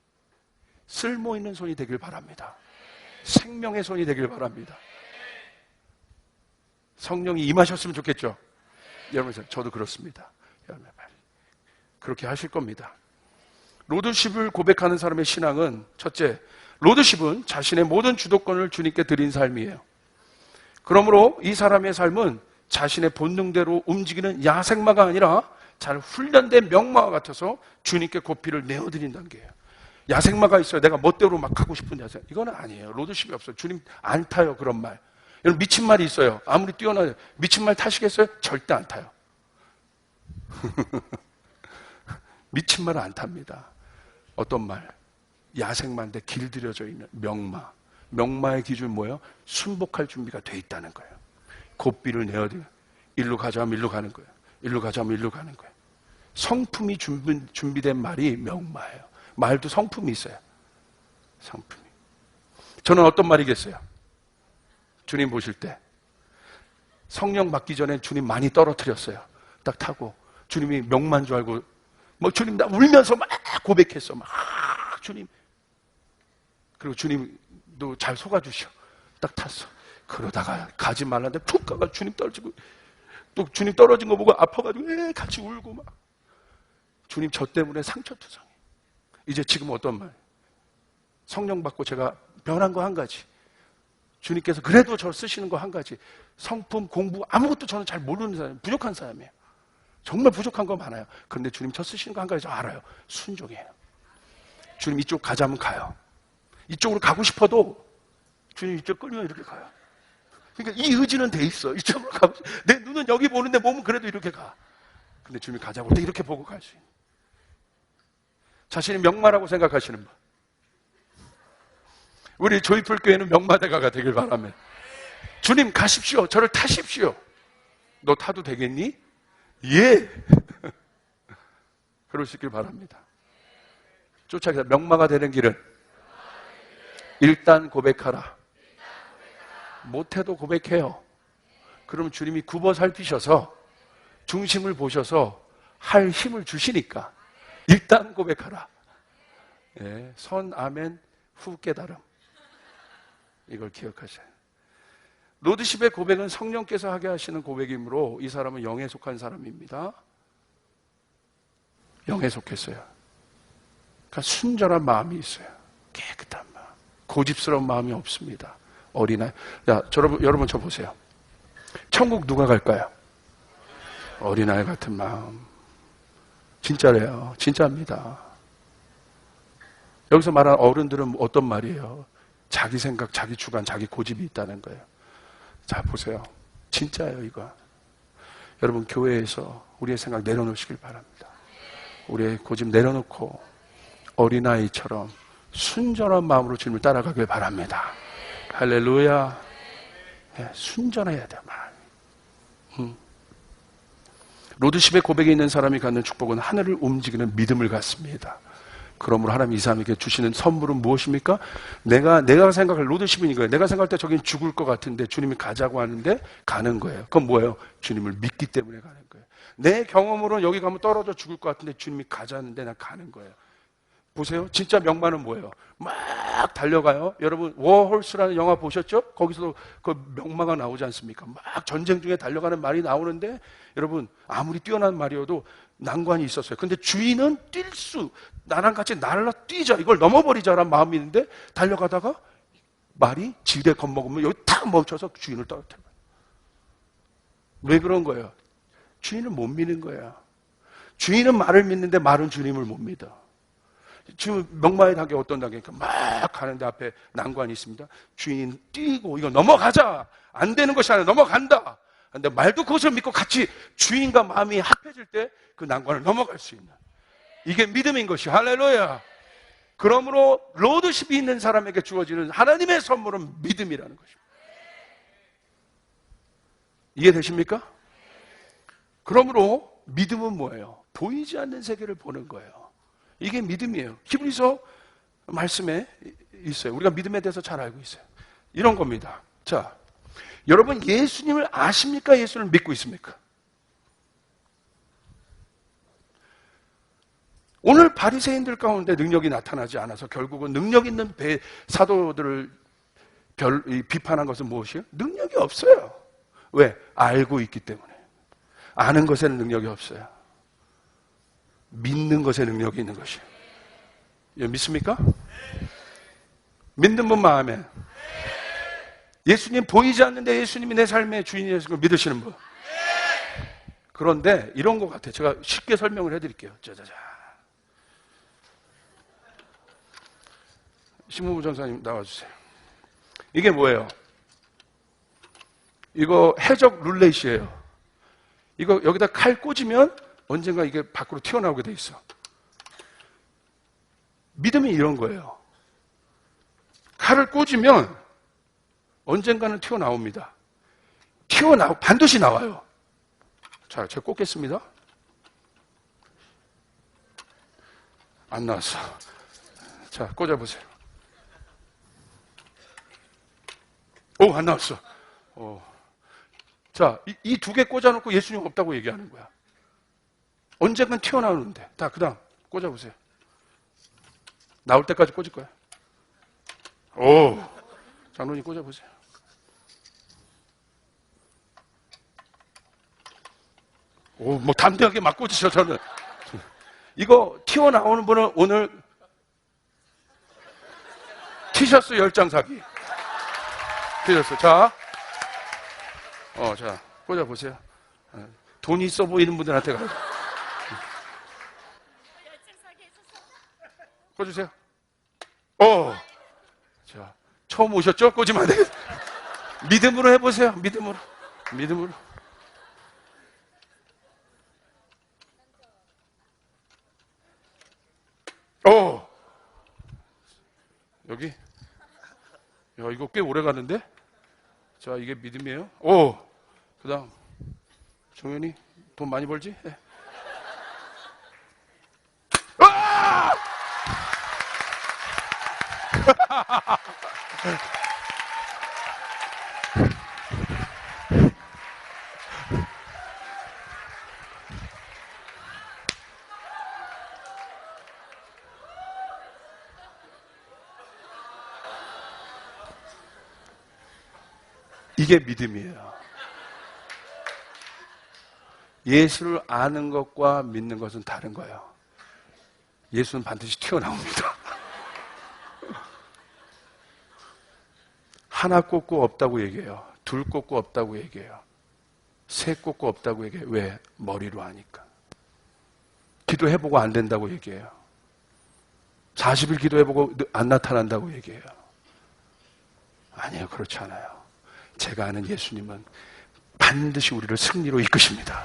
쓸모 있는 손이 되길 바랍니다. 생명의 손이 되길 바랍니다. 성령이 임하셨으면 좋겠죠. 여러분 저도 그렇습니다. 여러분 그렇게 하실 겁니다. 로드십을 고백하는 사람의 신앙은 첫째, 로드십은 자신의 모든 주도권을 주님께 드린 삶이에요. 그러므로 이 사람의 삶은 자신의 본능대로 움직이는 야생마가 아니라 잘 훈련된 명마와 같아서 주님께 고피를 내어드린다는 게예요. 야생마가 있어요. 내가 멋대로 막 가고 싶은 야생. 이건 아니에요. 로드십이 없어요. 주님 안 타요. 그런 말. 여러분 미친 말이 있어요. 아무리 뛰어나요. 미친 말 타시겠어요? 절대 안 타요. 미친 말은 안 탑니다. 어떤 말? 야생마인데 길들여져 있는 명마. 명마의 기준은 뭐예요? 순복할 준비가 돼 있다는 거예요. 고삐를 내어야 돼요. 일로 가자면 일로 가는 거예요. 일로 가자면 일로 가는 거예요. 성품이 준비된 말이 명마예요. 말도 성품이 있어요. 성품이. 저는 어떤 말이겠어요? 주님 보실 때 성령 받기 전에 주님 많이 떨어뜨렸어요. 딱 타고 주님이 명만 줄 알고 뭐 주님 나 울면서 막 고백했어. 막 주님. 그리고 주님도 잘 속아주셔. 딱 탔어. 그러다가 가지 말라는데 툭 가가 주님 떨어지고 또 주님 떨어진 거 보고 아파가지고 같이 울고 막 주님 저 때문에 상처투성이. 이제 지금 어떤 말? 성령 받고 제가 변한 거 한 가지. 주님께서 그래도 저 쓰시는 거 한 가지. 성품, 공부 아무것도 저는 잘 모르는 사람, 부족한 사람이에요. 정말 부족한 거 많아요. 그런데 주님 저 쓰시는 거 한 가지 저 알아요. 순종이에요. 주님 이쪽 가자면 가요. 이쪽으로 가고 싶어도 주님 이쪽 끌면 이렇게 가요. 그러니까 이 의지는 돼 있어. 이쪽으로 가고 싶어. 내 눈은 여기 보는데 몸은 그래도 이렇게 가. 근데 주님이 가자고 때 이렇게 보고 갈 수 있는. 자신이 명마라고 생각하시는 분. 우리 조이풀 교회는 명마대가가 되길 바라며. 주님 가십시오. 저를 타십시오. 너 타도 되겠니? 예. 그럴 수 있길 바랍니다. 쫓아가서 명마가 되는 길은 일단 고백하라. 못해도 고백해요. 그럼 주님이 굽어 살피셔서 중심을 보셔서 할 힘을 주시니까 일단 고백하라. 예, 선, 아멘, 후 깨달음. 이걸 기억하셔요. 로드십의 고백은 성령께서 하게 하시는 고백이므로 이 사람은 영에 속한 사람입니다. 영에 속했어요. 그러니까 순전한 마음이 있어요. 깨끗한 마음. 고집스러운 마음이 없습니다. 어린아이. 야, 여러분 저 보세요. 천국 누가 갈까요? 어린아이 같은 마음. 진짜래요. 진짜입니다. 여기서 말하는 어른들은 어떤 말이에요? 자기 생각, 자기 주관, 자기 고집이 있다는 거예요. 자, 보세요. 진짜예요, 이거. 여러분, 교회에서 우리의 생각 내려놓으시길 바랍니다. 우리의 고집 내려놓고 어린아이처럼 순전한 마음으로 주님을 따라가길 바랍니다. 할렐루야. 네, 순전해야 돼요, 마음이. 로드십의 고백에 있는 사람이 갖는 축복은 하늘을 움직이는 믿음을 갖습니다. 그러므로 하나님 이 사람에게 주시는 선물은 무엇입니까? 내가 생각할 로드십인 거예요. 내가 생각할 때 저긴 죽을 것 같은데 주님이 가자고 하는데 가는 거예요. 그건 뭐예요? 주님을 믿기 때문에 가는 거예요. 내 경험으로는 여기 가면 떨어져 죽을 것 같은데 주님이 가자는데 난 가는 거예요. 보세요. 진짜 명마는 뭐예요? 막 달려가요. 여러분 워홀스라는 영화 보셨죠? 거기서도 그 명마가 나오지 않습니까? 막 전쟁 중에 달려가는 말이 나오는데 여러분 아무리 뛰어난 말이어도 난관이 있었어요. 근데 주인은 나랑 같이 날라 뛰자, 이걸 넘어버리자라는 마음이 있는데 달려가다가 말이 지대 겁먹으면 여기 탁 멈춰서 주인을 떨어뜨려요. 왜 그런 거예요? 주인을 못 믿는 거예요. 주인은 말을 믿는데 말은 주님을 못 믿어. 지금 명마의 단계 어떤 단계입니까? 막 가는데 앞에 난관이 있습니다. 주인 뛰고 이거 넘어가자. 안 되는 것이 아니라 넘어간다. 근데 말도 그것을 믿고 같이 주인과 마음이 합해질 때 그 난관을 넘어갈 수 있는 이게 믿음인 것이. 할렐루야. 그러므로 로드십이 있는 사람에게 주어지는 하나님의 선물은 믿음이라는 것입니다. 이해되십니까? 그러므로 믿음은 뭐예요? 보이지 않는 세계를 보는 거예요. 이게 믿음이에요. 히브리서 말씀에 있어요. 우리가 믿음에 대해서 잘 알고 있어요. 이런 겁니다. 자, 여러분 예수님을 아십니까? 예수님을 믿고 있습니까? 오늘 바리새인들 가운데 능력이 나타나지 않아서 결국은 능력 있는 사도들을 비판한 것은 무엇이에요? 능력이 없어요. 왜? 알고 있기 때문에. 아는 것에는 능력이 없어요. 믿는 것에 능력이 있는 것이에요. 믿습니까? 믿는 분 마음에. 예수님 보이지 않는데 예수님이 내 삶의 주인이신 걸 믿으시는 분. 그런데 이런 것 같아요. 제가 쉽게 설명을 해드릴게요. 짜자자. 신무부 전사님 나와주세요. 이게 뭐예요? 이거 해적 룰렛이에요. 이거 여기다 칼 꽂으면 언젠가 이게 밖으로 튀어나오게 돼 있어. 믿음이 이런 거예요. 칼을 꽂으면 언젠가는 튀어나옵니다. 반드시 나와요. 자, 제가 꽂겠습니다. 안 나왔어. 자, 꽂아보세요. 오, 안 나왔어. 자, 이 두 개 꽂아놓고 예수님 없다고 얘기하는 거야. 언젠간 튀어나오는데. 자, 그 다음 꽂아보세요. 나올 때까지 꽂을 거야. 오, 장로님 꽂아보세요. 오, 뭐 담대하게 막 꽂으셔, 저는. 이거 튀어나오는 분은 오늘 티셔츠 10장 사기. 티셔츠. 자, 자, 꽂아보세요. 돈 있어 보이는 분들한테 가요. 꽂으세요. 자, 처음 오셨죠? 꽂으면 안 되겠다. 믿음으로 해보세요. 믿음으로. 여기. 야, 이거 꽤 오래 가는데? 자, 이게 믿음이에요. 그 다음. 정현이, 돈 많이 벌지? 네. 이게 믿음이에요. 예수를 아는 것과 믿는 것은 다른 거예요. 예수는 반드시 튀어나옵니다. 하나 꽂고 없다고 얘기해요. 둘 꽂고 없다고 얘기해요. 셋 꽂고 없다고 얘기해요. 왜? 머리로 하니까. 기도해보고 안 된다고 얘기해요. 40일 기도해보고 안 나타난다고 얘기해요. 아니에요. 그렇지 않아요. 제가 아는 예수님은 반드시 우리를 승리로 이끄십니다.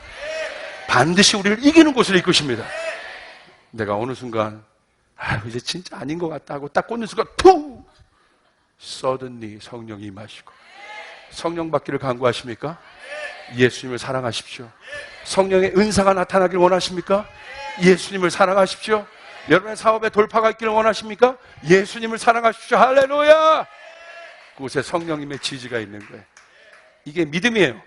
반드시 우리를 이기는 곳으로 이끄십니다. 내가 어느 순간 이제 진짜 아닌 것 같다 하고 딱 꽂는 순간 툭! suddenly 성령이 임하시고. 성령 받기를 간구하십니까? 예수님을 사랑하십시오. 성령의 은사가 나타나길 원하십니까? 예수님을 사랑하십시오. 여러분의 사업에 돌파가 있기를 원하십니까? 예수님을 사랑하십시오. 할렐루야! 그곳에 성령님의 지지가 있는 거예요. 이게 믿음이에요.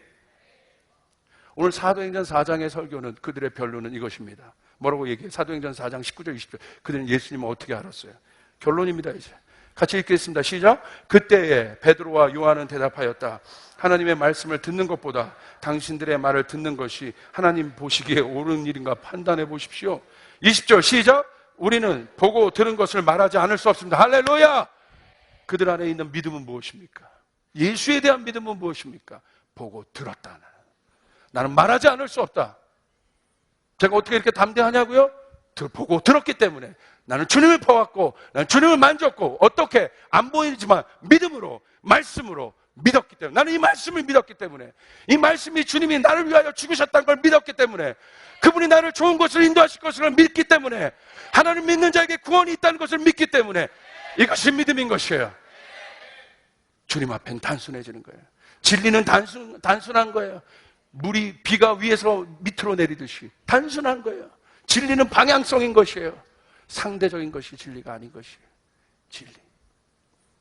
오늘 사도행전 4장의 설교는 그들의 변론은 이것입니다. 뭐라고 얘기해요? 사도행전 4장 19절 20절. 그들은 예수님을 어떻게 알았어요? 결론입니다. 이제 같이 읽겠습니다. 시작. 그때에 베드로와 요한은 대답하였다. 하나님의 말씀을 듣는 것보다 당신들의 말을 듣는 것이 하나님 보시기에 옳은 일인가 판단해 보십시오. 20절 시작. 우리는 보고 들은 것을 말하지 않을 수 없습니다. 할렐루야. 그들 안에 있는 믿음은 무엇입니까? 예수에 대한 믿음은 무엇입니까? 보고 들었다. 나는 말하지 않을 수 없다. 제가 어떻게 이렇게 담대하냐고요? 보고 들었기 때문에. 나는 주님을 보았고 나는 주님을 만졌고 어떻게? 안 보이지만 믿음으로 말씀으로 믿었기 때문에. 나는 이 말씀을 믿었기 때문에. 이 말씀이 주님이 나를 위하여 죽으셨다는 걸 믿었기 때문에. 그분이 나를 좋은 곳을 인도하실 것을 믿기 때문에. 하나님 믿는 자에게 구원이 있다는 것을 믿기 때문에. 이것이 믿음인 것이에요. 주님 앞엔 단순해지는 거예요. 진리는 단순한 거예요. 비가 위에서 밑으로 내리듯이 단순한 거예요. 진리는 방향성인 것이에요. 상대적인 것이 진리가 아닌 것이에요.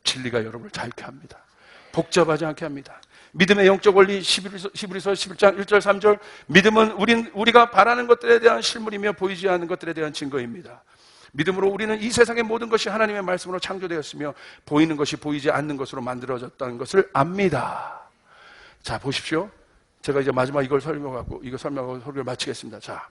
진리가 여러분을 자유케 합니다. 복잡하지 않게 합니다. 믿음의 영적 원리 히브리서 11장 1절 3절. 믿음은 우리가 바라는 것들에 대한 실물이며 보이지 않는 것들에 대한 증거입니다. 믿음으로 우리는 이 세상의 모든 것이 하나님의 말씀으로 창조되었으며 보이는 것이 보이지 않는 것으로 만들어졌다는 것을 압니다. 자, 보십시오. 제가 이제 마지막 이걸 설명하고 설교를 마치겠습니다. 자,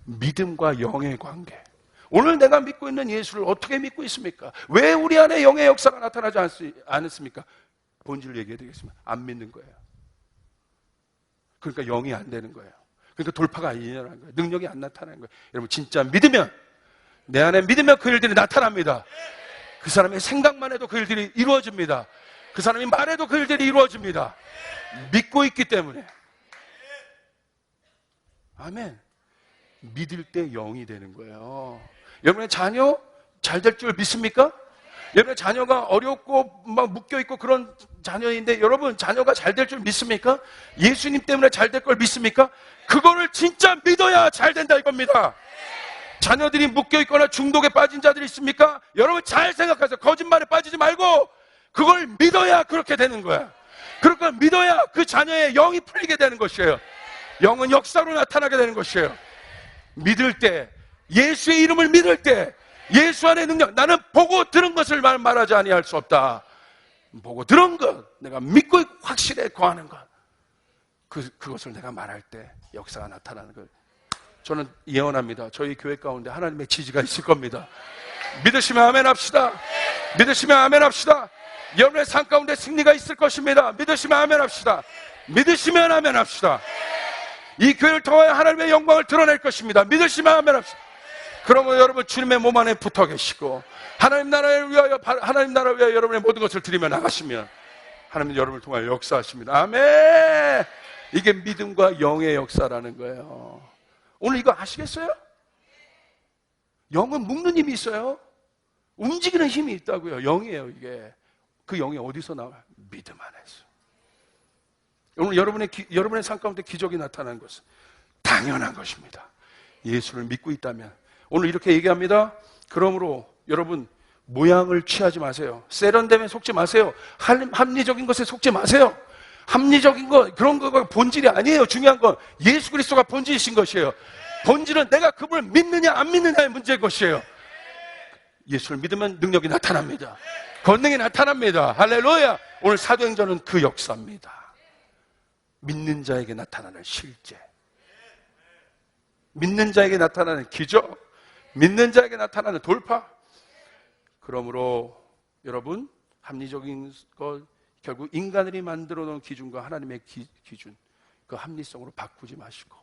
믿음과 영의 관계. 오늘 내가 믿고 있는 예수를 어떻게 믿고 있습니까? 왜 우리 안에 영의 역사가 나타나지 않았습니까? 본질 얘기해 드리겠습니다. 안 믿는 거예요. 그러니까 영이 안 되는 거예요. 그러니까 돌파가 안 일어나는 거예요. 능력이 안 나타나는 거예요. 여러분 진짜 믿으면, 내 안에 믿으면 그 일들이 나타납니다. 그 사람의 생각만 해도 그 일들이 이루어집니다. 그 사람이 말해도 그 일들이 이루어집니다. 믿고 있기 때문에. 아멘. 믿을 때 영이 되는 거예요. 여러분의 자녀 잘 될 줄 믿습니까? 여러분의 자녀가 어렵고 막 묶여있고 그런 자녀인데 여러분 자녀가 잘 될 줄 믿습니까? 예수님 때문에 잘 될 걸 믿습니까? 그거를 진짜 믿어야 잘 된다 이겁니다. 자녀들이 묶여있거나 중독에 빠진 자들이 있습니까? 여러분 잘 생각하세요. 거짓말에 빠지지 말고 그걸 믿어야 그렇게 되는 거야. 그러니까 믿어야 그 자녀의 영이 풀리게 되는 것이에요. 영은 역사로 나타나게 되는 것이에요. 믿을 때, 예수의 이름을 믿을 때, 예수 안의 능력, 나는 보고 들은 것을 말하지 아니할 수 없다. 보고 들은 것, 내가 믿고 확실히 거하는 것, 그것을 내가 말할 때 역사가 나타나는 것. 저는 예언합니다. 저희 교회 가운데 하나님의 지지가 있을 겁니다. 믿으시면 아멘 합시다. 믿으시면 아멘 합시다. 여러분의 삶 가운데 승리가 있을 것입니다. 믿으시면 아멘 합시다. 믿으시면 아멘 합시다. 이 교회를 통하여 하나님의 영광을 드러낼 것입니다. 믿으시면 아멘 합시다. 그러면 여러분 주님의 몸 안에 붙어 계시고 하나님 나라를 위하여 여러분의 모든 것을 드리며 나가시면 하나님 여러분을 통하여 역사하십니다. 아멘. 이게 믿음과 영의 역사라는 거예요. 오늘 이거 아시겠어요? 영은 묶는 힘이 있어요. 움직이는 힘이 있다고요. 영이에요 이게. 그 영이 어디서 나와요? 믿음 안에서. 오늘 여러분의 삶 가운데 기적이 나타나는 것은 당연한 것입니다. 예수를 믿고 있다면. 오늘 이렇게 얘기합니다. 그러므로 여러분 모양을 취하지 마세요. 세련됨에 속지 마세요. 합리적인 것에 속지 마세요. 합리적인 거 그런 거가 본질이 아니에요. 중요한 건 예수 그리스도가 본질이신 것이에요. 본질은 내가 그분을 믿느냐 안 믿느냐의 문제일 것이에요. 예수를 믿으면 능력이 나타납니다. 권능이 나타납니다. 할렐루야. 오늘 사도행전은 그 역사입니다. 믿는 자에게 나타나는 실제, 믿는 자에게 나타나는 기적, 믿는 자에게 나타나는 돌파. 그러므로 여러분 합리적인 것 결국 인간들이 만들어 놓은 기준과 하나님의 기준 그 합리성으로 바꾸지 마시고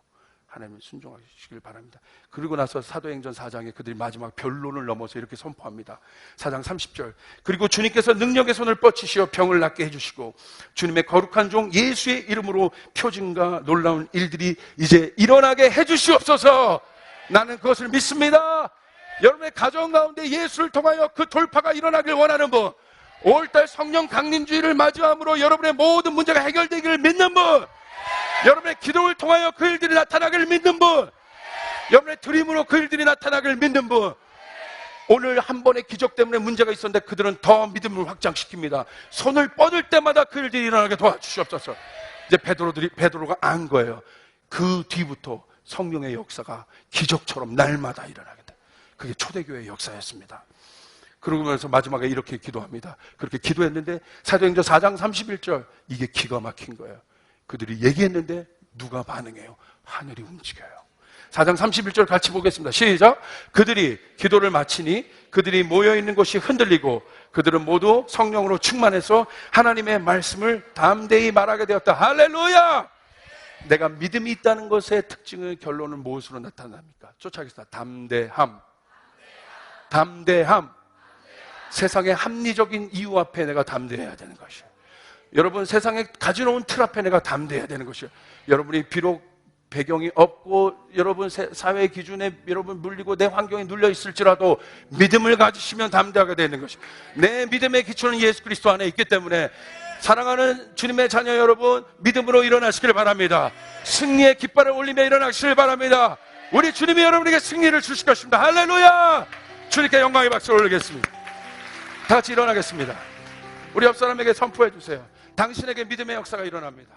하나님을 순종하시길 바랍니다. 그리고 나서 사도행전 4장에 그들이 마지막 변론을 넘어서 이렇게 선포합니다. 4장 30절. 그리고 주님께서 능력의 손을 뻗치시어 병을 낫게 해주시고 주님의 거룩한 종 예수의 이름으로 표징과 놀라운 일들이 이제 일어나게 해주시옵소서. 나는 그것을 믿습니다. 여러분의 가정 가운데 예수를 통하여 그 돌파가 일어나길 원하는 분, 5월달 성령 강림주의를 맞이함으로 여러분의 모든 문제가 해결되기를 믿는 분, 여러분의 기도를 통하여 그 일들이 나타나기를 믿는 분, 여러분의 드림으로 그 일들이 나타나기를 믿는 분, 오늘 한 번의 기적 때문에 문제가 있었는데 그들은 더 믿음을 확장시킵니다. 손을 뻗을 때마다 그 일들이 일어나게 도와주시옵소서. 이제 베드로가 안 거예요. 그 뒤부터 성령의 역사가 기적처럼 날마다 일어나게 돼. 그게 초대교회의 역사였습니다. 그러면서 마지막에 이렇게 기도합니다. 그렇게 기도했는데 사도행전 4장 31절 이게 기가 막힌 거예요. 그들이 얘기했는데 누가 반응해요? 하늘이 움직여요. 4장 31절 같이 보겠습니다. 시작. 그들이 기도를 마치니 그들이 모여있는 곳이 흔들리고 그들은 모두 성령으로 충만해서 하나님의 말씀을 담대히 말하게 되었다. 할렐루야! 내가 믿음이 있다는 것의 특징의 결론은 무엇으로 나타납니까? 쫓아가겠습니다. 담대함. 담대함. 세상의 합리적인 이유 앞에 내가 담대해야 되는 것이에요. 여러분 세상에 가지놓은 틀 앞에 내가 담대해야 되는 것이에요. 여러분이 비록 배경이 없고 여러분 사회 기준에 여러분 물리고 내 환경에 눌려 있을지라도 믿음을 가지시면 담대하게 되는 것이에요. 내 믿음의 기초는 예수 그리스도 안에 있기 때문에 사랑하는 주님의 자녀 여러분 믿음으로 일어나시길 바랍니다. 승리의 깃발을 올리며 일어나시길 바랍니다. 우리 주님이 여러분에게 승리를 주실 것입니다. 할렐루야! 주님께 영광의 박수를 올리겠습니다. 다 같이 일어나겠습니다. 우리 옆 사람에게 선포해 주세요. 당신에게 믿음의 역사가 일어납니다.